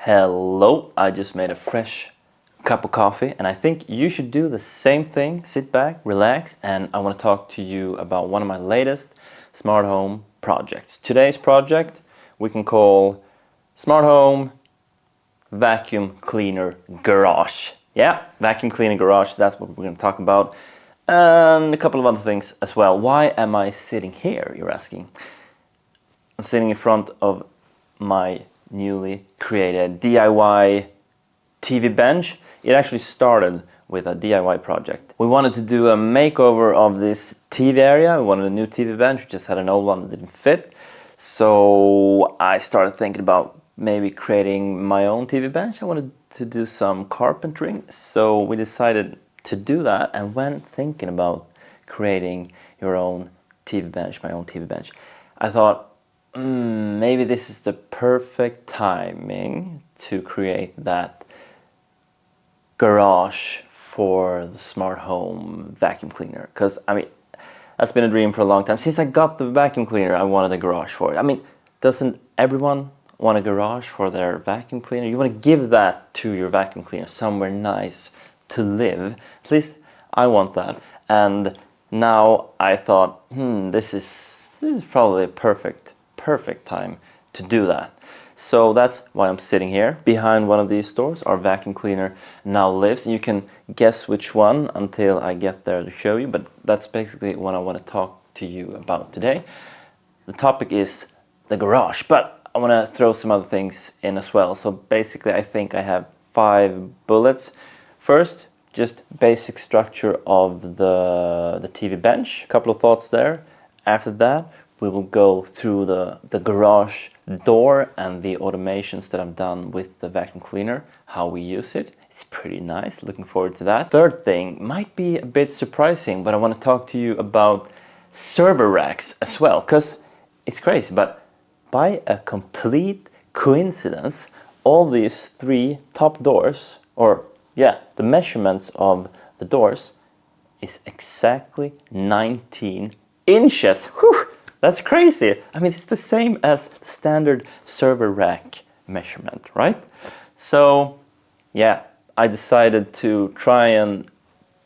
Hello, I just made a fresh cup of coffee and I think you should do the same thing. Sit back, relax, and I want to talk to you about one of my latest smart home projects. Today's project we can call Smart Home Vacuum Cleaner Garage. Yeah, vacuum cleaner garage, that's what we're going to talk about. And a couple of other things as well. Why am I sitting here, you're asking? I'm sitting in front of my newly created DIY TV bench. It actually started with a DIY project. We wanted to do a makeover of this TV area. We wanted a new TV bench. We just had an old one that didn't fit. So I started thinking about maybe creating my own TV bench. I wanted to do some carpentering. So we decided to do that and went thinking about creating your own TV bench, my own TV bench. I thought, maybe this is the perfect timing to create that garage for the smart home vacuum cleaner. Because, I mean, that's been a dream for a long time. Since I got the vacuum cleaner, I wanted a garage for it. I mean, doesn't everyone want a garage for their vacuum cleaner? You want to give that to your vacuum cleaner, somewhere nice to live. At least I want that. And now I thought, this is probably a perfect time to do that. So that's why I'm sitting here. Behind one of these doors, our vacuum cleaner now lives. You can guess which one until I get there to show you, but that's basically what I want to talk to you about today. The topic is the garage, but I want to throw some other things in as well. So basically I think I have 5 bullets. First, just basic structure of the TV bench. A couple of thoughts there. After that, we will go through the garage door and the automations that I've done with the vacuum cleaner, how we use it. It's pretty nice, looking forward to that. Third thing might be a bit surprising, but I want to talk to you about server racks as well, because it's crazy, but by a complete coincidence, all these 3 top doors, the measurements of the doors is exactly 19 inches. Whew! That's crazy. I mean, it's the same as the standard server rack measurement, right? So, yeah, I decided to try and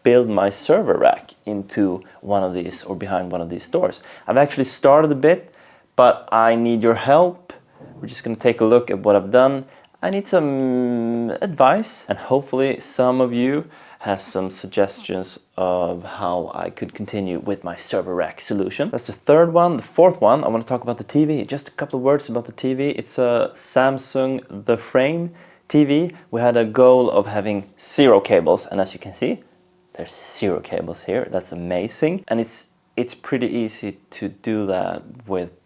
build my server rack into one of these or behind one of these doors. I've actually started a bit, but I need your help. We're just going to take a look at what I've done. I need some advice, and hopefully some of you has some suggestions of how I could continue with my server rack solution. That's the third one. The fourth one, I want to talk about the TV. Just a couple of words about the TV. It's a Samsung The Frame TV. We had a goal of having 0 cables, and as you can see, there's 0 cables here. That's amazing. And it's pretty easy to do that with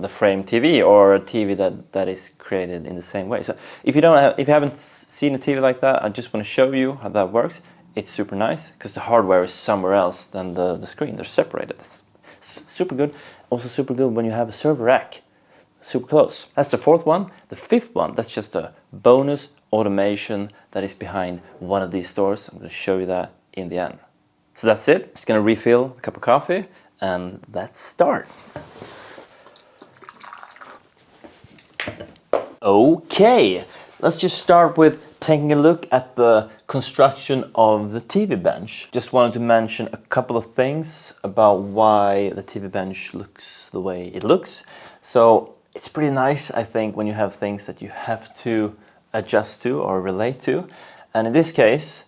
the frame TV or a TV that is created in the same way. So if you haven't seen a TV like that, I just want to show you how that works. It's super nice because the hardware is somewhere else than the screen. They're separated. It's super good. Also super good when you have a server rack super close. That's the fourth one. The fifth one, that's just a bonus automation that is behind one of these doors. I'm going to show you that in the end. So that's it. Just going to refill a cup of coffee and let's start. Okay, let's just start with taking a look at the construction of the TV bench. Just wanted to mention a couple of things about why the TV bench looks the way it looks. So it's pretty nice, I think, when you have things that you have to adjust to or relate to. And in this case,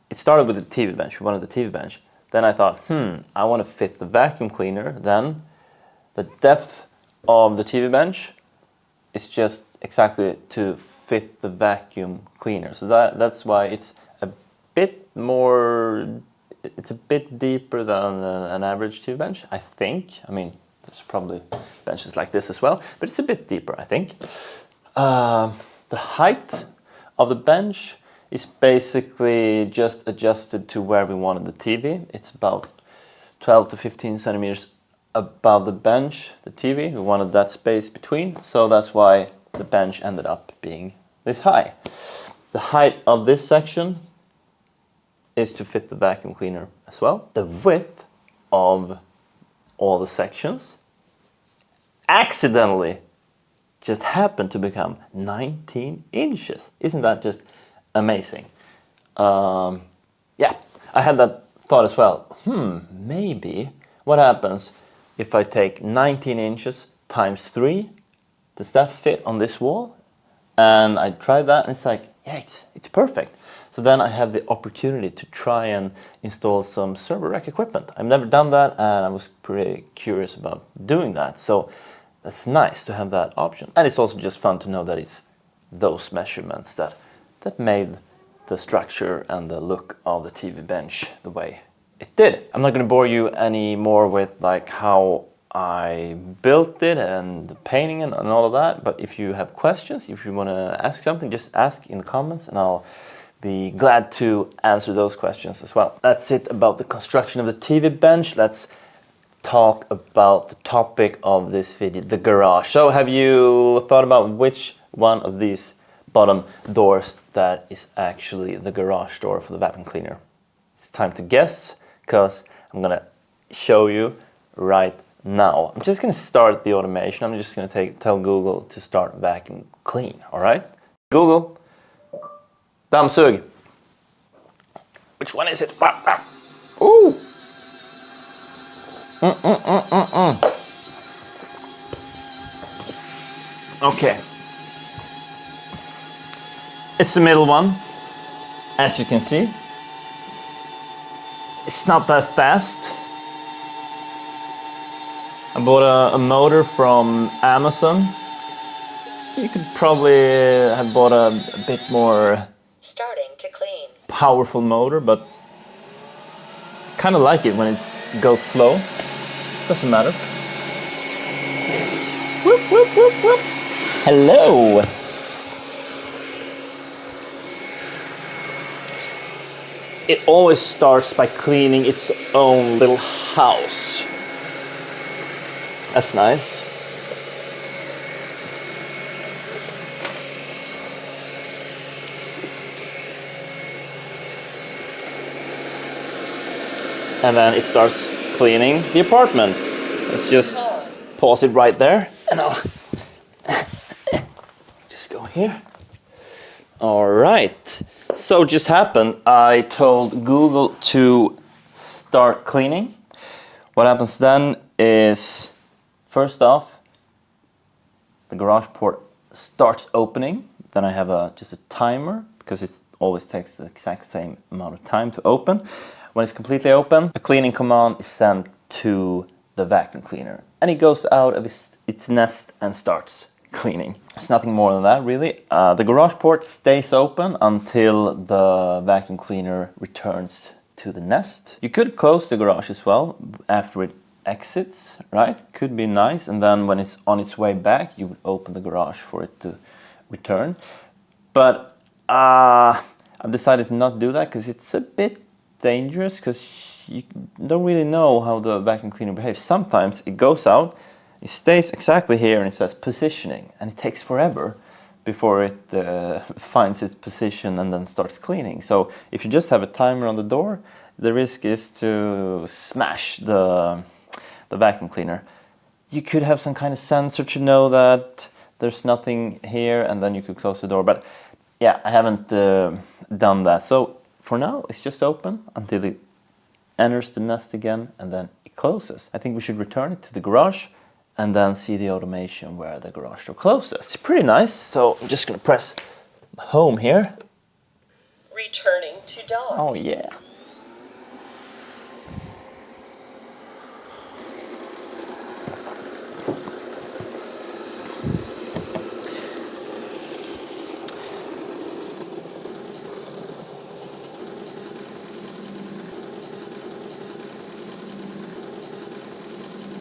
it started with the TV bench. We wanted the TV bench. Then I thought, I want to fit the vacuum cleaner. Then the depth of the TV bench is just exactly to fit the vacuum cleaner. So that's why it's a bit deeper than an average TV bench, I think. I mean, there's probably benches like this as well, but it's a bit deeper, I think. The height of the bench is basically just adjusted to where we wanted the TV. It's about 12 to 15 centimeters above the bench, the TV. We wanted that space between, so that's why the bench ended up being this high. The height of this section is to fit the vacuum cleaner as well. The width of all the sections accidentally just happened to become 19 inches. Isn't that just amazing? Yeah, I had that thought as well. Maybe what happens if I take 19 inches times 3? Does that fit on this wall? And I tried that and it's like, yeah, it's perfect. So then I have the opportunity to try and install some server rack equipment. I've never done that and I was pretty curious about doing that. So that's nice to have that option. And it's also just fun to know that it's those measurements that made the structure and the look of the TV bench the way it did. I'm not going to bore you anymore with like how I built it and the painting and all of that, but if you have questions, if you want to ask something, just ask in the comments and I'll be glad to answer those questions as well. That's it about the construction of the TV bench. Let's talk about the topic of this video, the garage. So have you thought about which one of these bottom doors that is actually the garage door for the vacuum cleaner? It's time to guess, because I'm gonna show you right now. I'm just gonna start the automation. I'm just gonna tell Google to start vacuum clean, all right? Google, dammsug. Which one is it? Ooh! Okay. It's the middle one, as you can see. It's not that fast. I bought a motor from Amazon. You could probably have bought a bit more starting to clean powerful motor, but kind of like it when it goes slow. Doesn't matter. Whoop, whoop, whoop, whoop. Hello. It always starts by cleaning its own little house. That's nice. And then it starts cleaning the apartment. Let's just pause it right there and I'll just go here. All right. So it just happened, I told Google to start cleaning. What happens then is, first off, the garage port starts opening. Then I have just a timer, because it always takes the exact same amount of time to open. When it's completely open, a cleaning command is sent to the vacuum cleaner. And it goes out of its nest and starts cleaning. It's nothing more than that, really. The garage port stays open until the vacuum cleaner returns to the nest. You could close the garage as well after it exits, right? Could be nice. And then when it's on its way back, you would open the garage for it to return. But I've decided to not do that because it's a bit dangerous, because you don't really know how the vacuum cleaner behaves. Sometimes it goes out, it stays exactly here and it says positioning, and it takes forever before it finds its position and then starts cleaning. So if you just have a timer on the door, the risk is to smash the vacuum cleaner. You could have some kind of sensor to know that there's nothing here, and then you could close the door. But yeah, I haven't done that. So for now, it's just open until it enters the nest again, and then it closes. I think we should return it to the garage and then see the automation where the garage door closes. Pretty nice. So I'm just gonna press home here. returning to dawn. Oh yeah.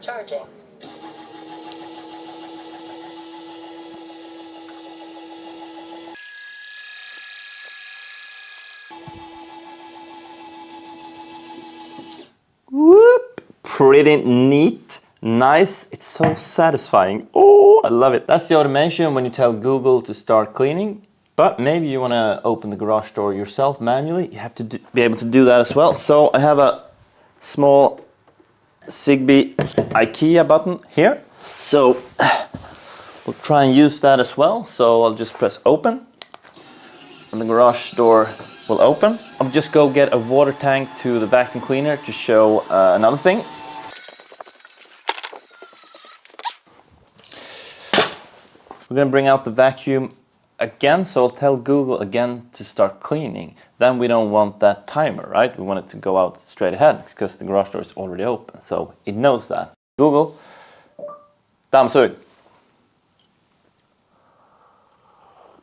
Charging. Whoop! Pretty neat, nice. It's so satisfying. Oh, I love it. That's the automation when you tell Google to start cleaning. But maybe you want to open the garage door yourself manually. You have to be able to do that as well. So I have a small Zigbee IKEA button here. So we'll try and use that as well. So I'll just press open and the garage door will open. I'll just go get a water tank to the vacuum cleaner to show another thing. We're gonna bring out the vacuum again, so I'll tell Google again to start cleaning. Then we don't want that timer, right? We want it to go out straight ahead because the garage door is already open, so it knows that. Google, dammsug.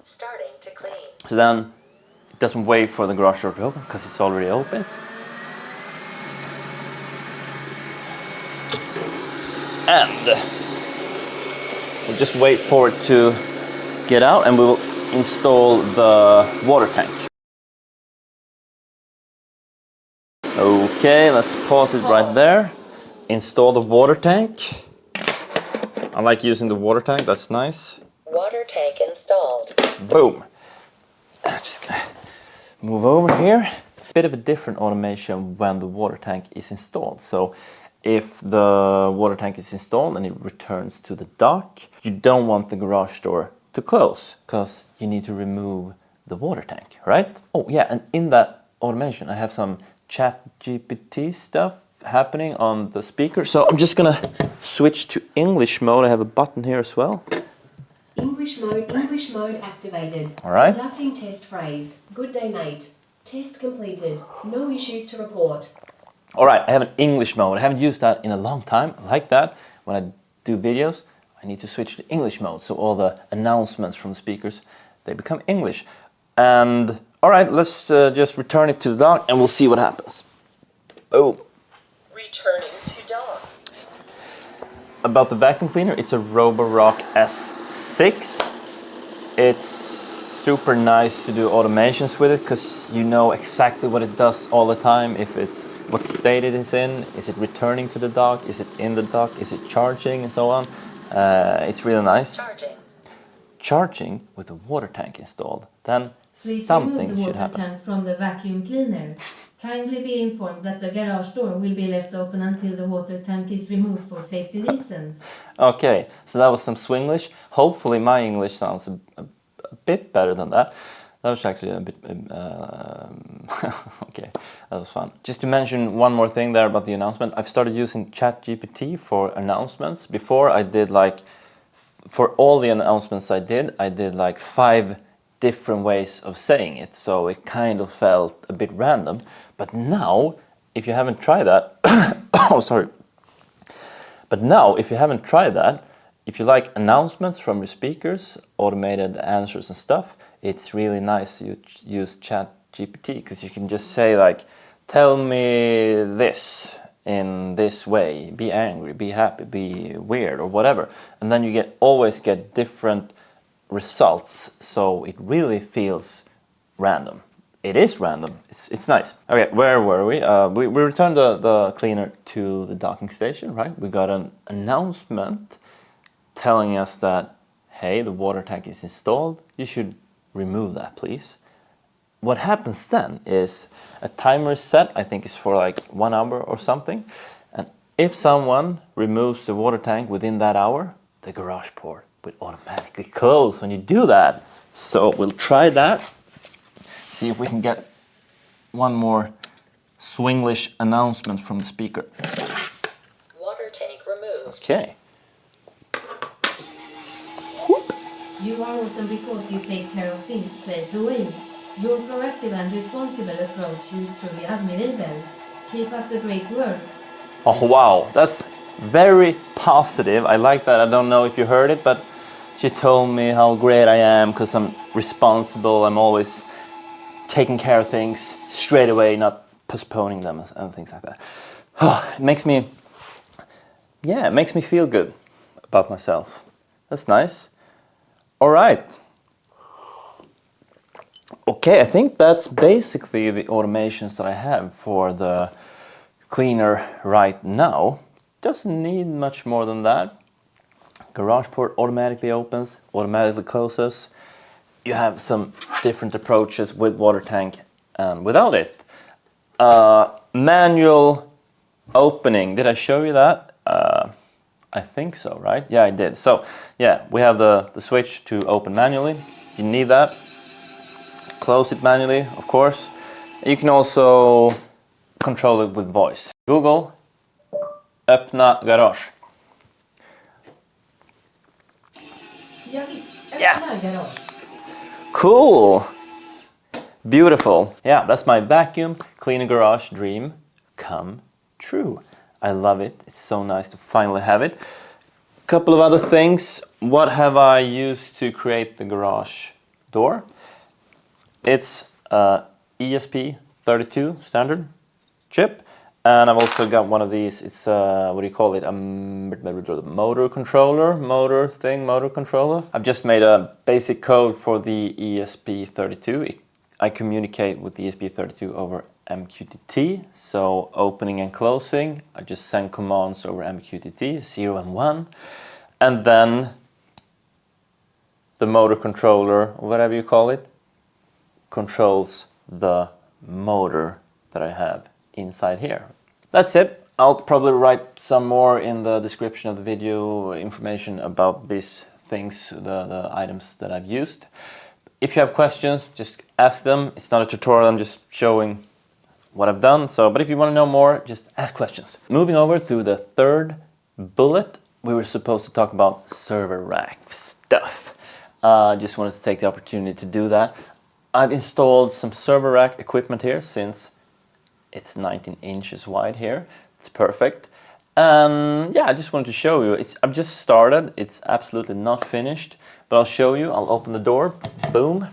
Starting to clean. So then it doesn't wait for the garage door to open because it's already open. And we'll just wait for it to get out and we will install the water tank. Okay, let's pause it right there. Install the water tank. I like using the water tank, that's nice. Water tank installed. Boom. I'm just gonna move over here. Bit of a different automation when the water tank is installed. So if the water tank is installed and it returns to the dock, you don't want the garage door to close because you need to remove the water tank, right? Oh yeah, and in that automation I have some ChatGPT stuff happening on the speaker. So I'm just gonna switch to English mode. I have a button here as well. English mode activated. All right. Conducting test phrase. Good day, mate. Test completed. No issues to report. All right, I have an English mode. I haven't used that in a long time. I like that. When I do videos, I need to switch to English mode. So all the announcements from the speakers, they become English. And all right, let's just return it to the dock and we'll see what happens. Oh. Returning to dock. About the vacuum cleaner, it's a Roborock S6. It's super nice to do automations with it because you know exactly what it does all the time. If it's what state it is in, is it returning to the dock, is it in the dock, is it charging and so on. It's really nice. Charging with a water tank installed, then Please something remove the should water happen. tank from the vacuum cleaner. Kindly be informed that the garage door will be left open until the water tank is removed for safety reasons. Okay, so that was some Swinglish. Hopefully my English sounds a bit better than that. That was actually a bit, okay, that was fun. Just to mention one more thing there about the announcement. I've started using ChatGPT for announcements. Before I did like, for all the announcements I did like 5 different ways of saying it. So it kind of felt a bit random. But now, if you haven't tried that, oh, sorry. But now, if you haven't tried that, if you like announcements from your speakers, automated answers and stuff, it's really nice to use ChatGPT because you can just say like, tell me this in this way, be angry, be happy, be weird or whatever. And then you always get different results, so it really feels random. It is random, it's nice. Okay, where were we? We returned the cleaner to the docking station, right? We got an announcement telling us that, hey, the water tank is installed, you should remove that, please. What happens then is a timer is set, I think it's for like 1 hour or something. And if someone removes the water tank within that hour, the garage door will automatically close when you do that. So we'll try that. See if we can get one more Swinglish announcement from the speaker. Water tank removed. Okay. You are awesome because you take care of things straight away. Your proactive and responsible approach is truly admirable. Keep up the great work. Oh wow, that's very positive. I like that. I don't know if you heard it, but she told me how great I am because I'm responsible. I'm always taking care of things straight away, not postponing them and things like that. It makes me, yeah, it makes me feel good about myself. That's nice. All right. Okay, I think that's basically the automations that I have for the cleaner right now. Doesn't need much more than that. Garage port automatically opens, automatically closes. You have some different approaches with water tank and without it. Manual opening, did I show you that? I think so, right? Yeah, I did. So yeah, we have the switch to open manually. You need that. Close it manually, of course. You can also control it with voice. Google, öppna garage. Jag vill Ja. öppna garage. Cool! Beautiful. Yeah, that's my vacuum cleaner garage dream come true. I love it. It's so nice to finally have it. Couple of other things. What have I used to create the garage door? It's ESP32 standard chip, and I've also got one of these. It's what do you call it? Motor controller. I've just made a basic code for the ESP32. I communicate with the ESP32 over MQTT, so opening and closing, I just send commands over MQTT, 0 and 1, and then the motor controller, or whatever you call it, controls the motor that I have inside here. That's it. I'll probably write some more in the description of the video, information about these things, the items that I've used. If you have questions, just ask them. It's not a tutorial, I'm just showing what I've done. But if you want to know more, just ask questions. Moving over to the third bullet, we were supposed to talk about server rack stuff. Just wanted to take the opportunity to do that. I've installed some server rack equipment here since it's 19 inches wide here. It's perfect. And yeah, I just wanted to show you. I've just started. It's absolutely not finished, but I'll show you. I'll open the door. Boom.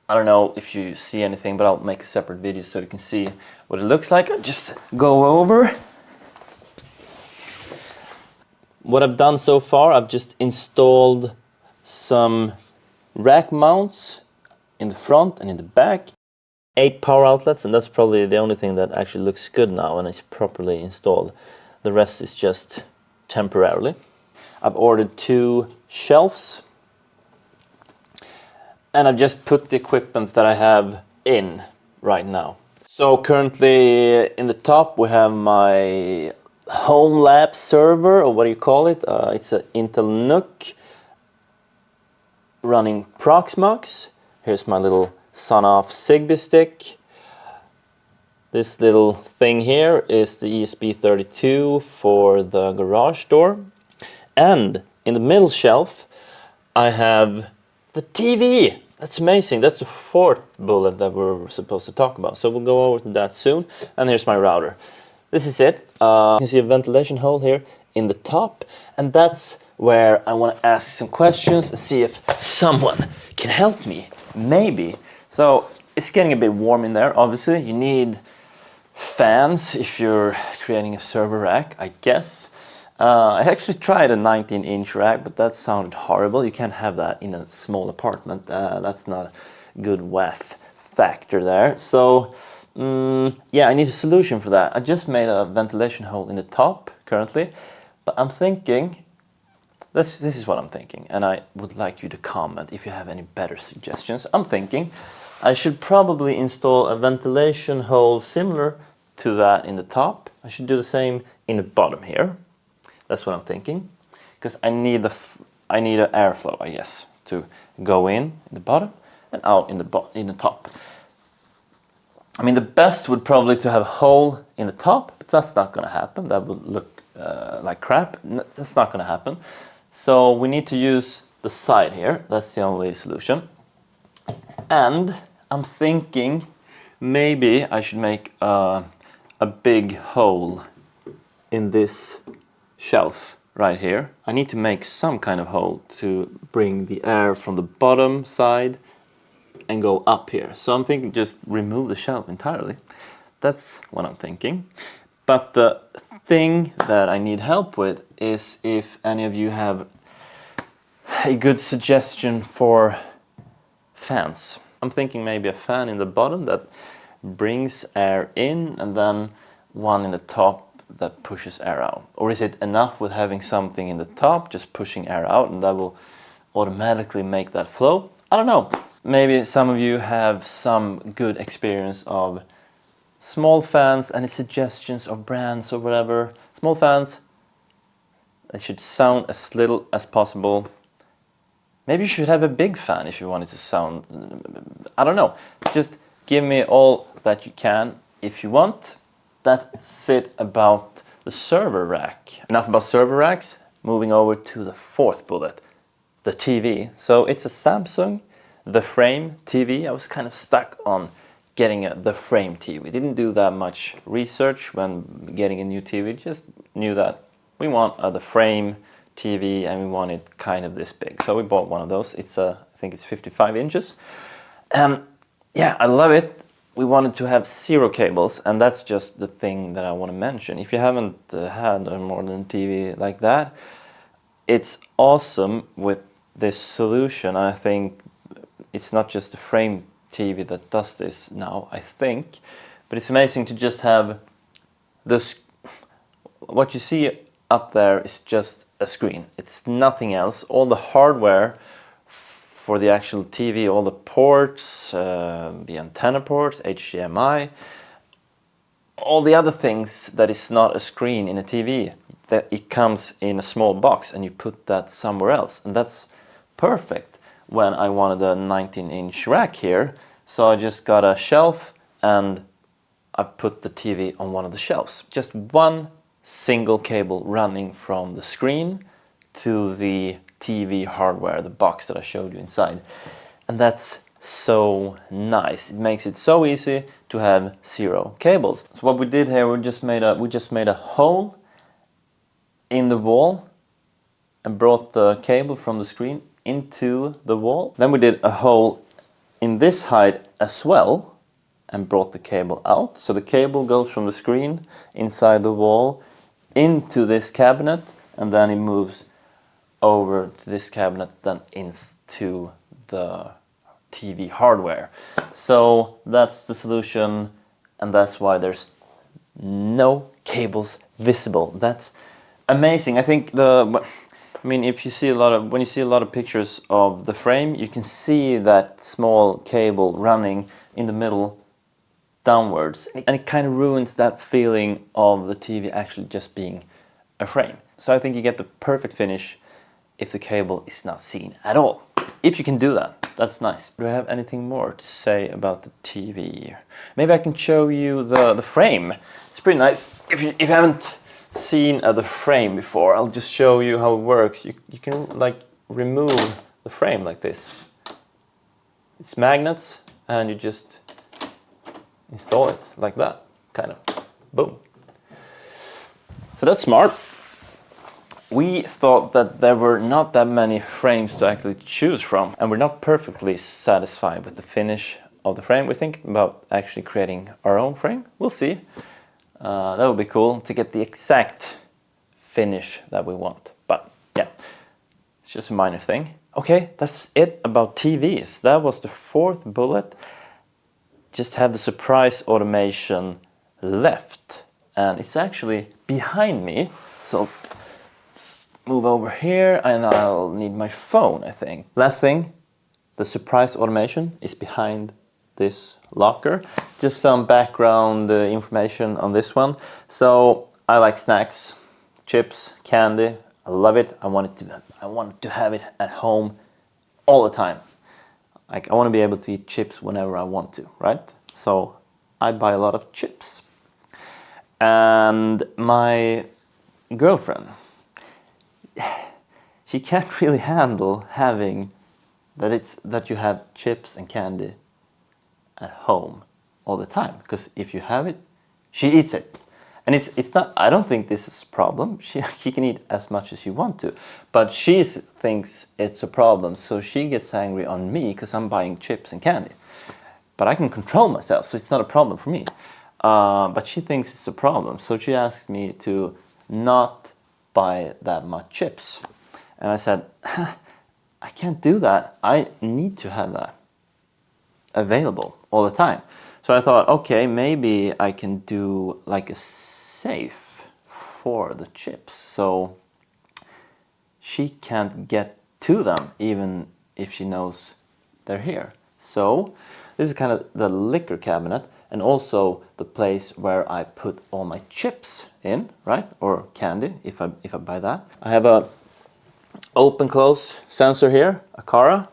I don't know if you see anything, but I'll make a separate video so you can see what it looks like. I'll just go over what I've done so far. I've just installed some rack mounts in the front and in the back. 8 power outlets, and that's probably the only thing that actually looks good now and is properly installed. The rest is just temporarily. I've ordered 2 shelves, and I've just put the equipment that I have in right now. So currently in the top we have my home lab server, or what do you call it? It's an Intel NUC running Proxmox. Here's my little Sonoff Zigbee stick. This little thing here is the ESP32 for the garage door. And in the middle shelf I have the TV. That's amazing. That's the 4th bullet that we're supposed to talk about. So we'll go over to that soon. And here's my router. This is it. You can see a ventilation hole here in the top. And that's where I want to ask some questions and see if someone can help me. Maybe. So it's getting a bit warm in there. Obviously, you need fans if you're creating a server rack, I guess. I actually tried a 19-inch rack, but that sounded horrible. You can't have that in a small apartment. That's not a good WAF factor there. So, yeah, I need a solution for that. I just made a ventilation hole in the top currently, but I'm thinking, this is what I'm thinking, and I would like you to comment if you have any better suggestions. I'm thinking I should probably install a ventilation hole similar to that in the top. I should do the same in the bottom here. That's what I'm thinking, because I need an airflow, I guess, to go in the bottom and out in the top. I mean, the best would probably to have a hole in the top, but that's not going to happen. That would look like crap. That's not going to happen. So we need to use the side here. That's the only solution. And I'm thinking maybe I should make a big hole in this shelf right here. I need to make some kind of hole to bring the air from the bottom side and go up here. So I'm thinking just remove the shelf entirely. That's what I'm thinking. But the thing that I need help with is if any of you have a good suggestion for fans. I'm thinking maybe a fan in the bottom that brings air in, and then one in the top that pushes air out. Or is it enough with having something in the top just pushing air out, and that will automatically make that flow? I don't know. Maybe some of you have some good experience of small fans, any suggestions of brands or whatever. Small fans, It should sound as little as possible. Maybe you should have a big fan if you want it to sound, I don't know. Just give me all that you can if you want. That's it about the server rack. Enough about server racks. Moving over to the fourth bullet, the TV. So it's a Samsung, the frame TV. I was kind of stuck on getting the frame TV. Didn't do that much research when getting a new TV. Just knew that we want the frame TV and we want it kind of this big. So we bought one of those. It's I think it's 55 inches. Yeah, I love it. We wanted to have 0 cables, and that's just the thing that I want to mention. If you haven't had a modern TV like that, it's awesome with this solution. I think it's not just the frame TV that does this now, I think, but it's amazing to just have this. What you see up there is just a screen. It's nothing else. All the hardware for the actual TV, all the ports, the antenna ports, HDMI, all the other things that is not a screen in a TV, that it comes in a small box and you put that somewhere else. And that's perfect when I wanted a 19-inch rack here. So I just got a shelf and I've put the TV on one of the shelves. Just one single cable running from the screen to the TV hardware, the box that I showed you inside. And that's so nice. It makes it so easy to have 0 cables. So what we did here, we just made a hole in the wall and brought the cable from the screen into the wall. Then we did a hole in this height as well and brought the cable out. So the cable goes from the screen inside the wall into this cabinet, and then it moves over to this cabinet, then into the TV hardware. So that's the solution, and that's why there's no cables visible. That's amazing. I think if you see when you see a lot of pictures of the frame, you can see that small cable running in the middle downwards, and it kind of ruins that feeling of the TV actually just being a frame. So I think you get the perfect finish if the cable is not seen at all. If you can do that, that's nice. Do I have anything more to say about the TV? Maybe I can show you the frame. It's pretty nice. If you haven't seen the frame before, I'll just show you how it works. You can like remove the frame like this. It's magnets, and you just install it like that, kind of. Boom. So that's smart. We thought that there were not that many frames to actually choose from, and we're not perfectly satisfied with the finish of the frame. We think about actually creating our own frame. We'll see. That would be cool to get the exact finish that we want. But yeah, it's just a minor thing. Okay, that's it about TVs. That was the 4th bullet. Just have the surprise automation left, and it's actually behind me. So move over here, and I'll need my phone, I think. Last thing, the surprise automation is behind this locker. Just some background information on this one. So I like snacks, chips, candy. I love it. I want to have it at home all the time. Like, I want to be able to eat chips whenever I want to, right? So I buy a lot of chips. And my girlfriend, she can't really handle having that you have chips and candy at home all the time, because if you have it, she eats it. And it's not, I don't think this is a problem. She can eat as much as you want to, but she thinks it's a problem, so she gets angry on me because I'm buying chips and candy. But I can control myself, so it's not a problem for me. But she thinks it's a problem, so she asked me to not buy that much chips. And I said, I can't do that. I need to have that available all the time. So I thought, okay, maybe I can do like a safe for the chips, so she can't get to them even if she knows they're here. So this is kind of the liquor cabinet, and also the place where I put all my chips in, right? Or candy, if I buy that. I have a open close sensor here, a Cara,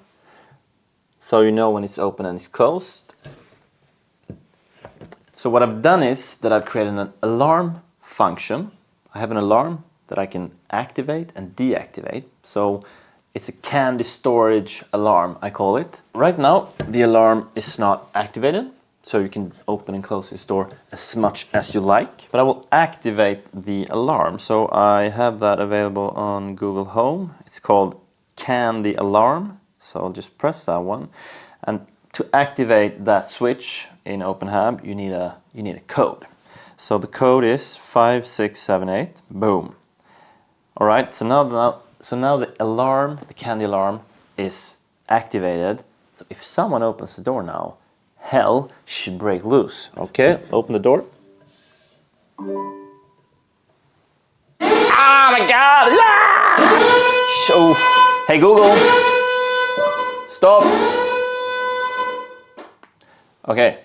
so you know when it's open and it's closed. So what I've done is that I've created an alarm function. I have an alarm that I can activate and deactivate. So it's a candy storage alarm, I call it. Right now, the alarm is not activated, so you can open and close this door as much as you like. But I will activate the alarm. So I have that available on Google Home. It's called Candy Alarm. So I'll just press that one. And to activate that switch in OpenHab, you need a code. So the code is 5678. Boom. All right. So now the alarm, the candy alarm, is activated. So if someone opens the door now, hell should break loose. Okay. Open the door. Oh my God! Yeah! Oh. Hey Google, stop. Okay,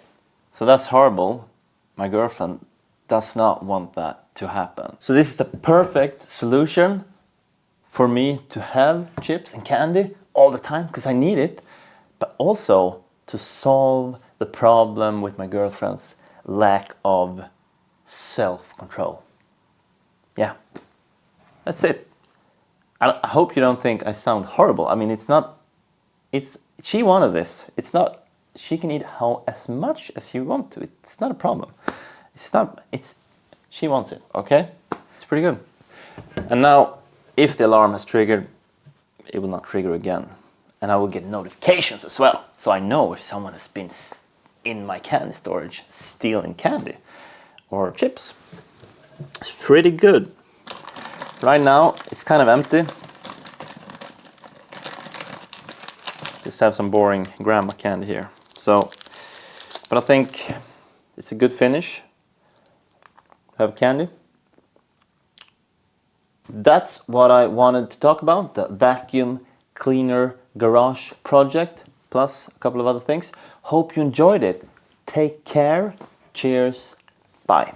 so that's horrible. My girlfriend does not want that to happen. So this is the perfect solution for me to have chips and candy all the time because I need it, but also to solve the problem with my girlfriend's lack of self-control. Yeah, that's it. I hope you don't think I sound horrible. I mean, she wanted this. She can eat as much as you want to. It's not a problem. She wants it, okay? It's pretty good. And now, if the alarm has triggered, it will not trigger again. And I will get notifications as well. So I know if someone has been in my candy storage stealing candy or chips. It's pretty good. Right now, it's kind of empty. Just have some boring grandma candy here. So, but I think it's a good finish. Have candy. That's what I wanted to talk about, the vacuum cleaner garage project, plus a couple of other things. Hope you enjoyed it. Take care. Cheers. Bye.